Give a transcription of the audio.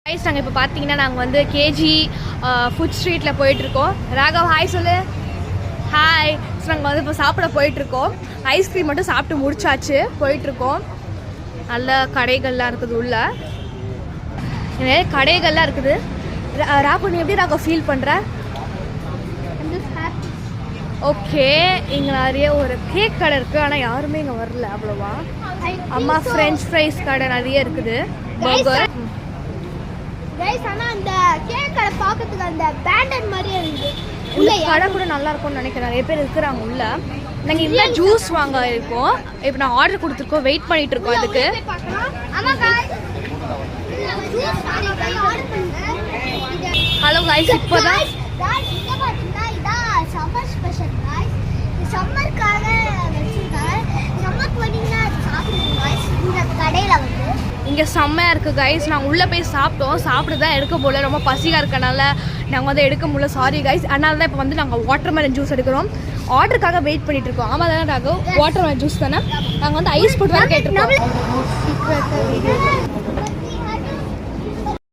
Guys நாங்கள் இப்போ பார்த்தீங்கன்னா நாங்கள் வந்து கேஜி ஃபுட் ஸ்ட்ரீட்டில் போயிட்டுருக்கோம். ராகவ் ஹாய் சொல்லு. ஹாய். ஸோ நாங்கள் வந்து இப்போ சாப்பிட போயிட்டுருக்கோம். ஐஸ்கிரீம் மட்டும் சாப்பிட்டு முடிச்சாச்சு. போயிட்டுருக்கோம். நல்ல கடைகள்லாம் இருக்குது உள்ள. நிறைய கடைகள்லாம் இருக்குது. ராகு நீ எப்படி ராகவ் ஃபீல் பண்ணுற? ஓகே. இங்கே நிறைய ஒரு கேக் கடை இருக்குது. ஆனால் யாருமே இங்கே வரல அவ்வளோவா. அம்மா ஃப்ரெஞ்ச் ஃப்ரைஸ் கடை நிறைய இருக்குது. பர்கர் அந்த கேக் கடை பார்க்கறதுக்கு அந்த பேண்டன் மாதிரியே இருக்குது. உள்ள கடை கூட நல்லா இருக்கும்னு நினைக்கிறேன். நிறைய பேர் இருக்கிறாங்க உள்ள. நாங்கள் இல்லை ஜூஸ் வாங்க இருக்கோம். இப்போ நான் ஆர்டர் கொடுத்துருக்கோம். வெயிட் பண்ணிட்டு இருக்கோம் அதுக்கு. ஹலோ கைஸ், இப்போதான் சம்மர் ஸ்பெஷல் கைஸ். சம்மருக்காக வச்சிருக்காங்க. சம்மருக்கு வந்தீங்கன்னா சாப்பிடுங்க கைஸ். இந்த கடையில் வந்து இங்கே செம்மையாக இருக்குது கைஸ். நாங்கள் உள்ளே போய் சாப்பிட்டோம். சாப்பிட்டு தான் எடுக்க போகல. ரொம்ப பசியாக இருக்கனால நாங்கள் வந்து எடுக்க முடியல. Sorry guys. அதனால தான் இப்போ வந்து நாங்கள் வாட்டர்மெலன் ஜூஸ் எடுக்கிறோம். ஆர்டருக்காக வெயிட் பண்ணிட்டு இருக்கோம். ஆமாம் தானே ராகு? வாட்டர்மெலன் ஜூஸ் தானே. நாங்கள் வந்து ஐஸ் போட்டு வேறு கேட்டிருக்கோம்.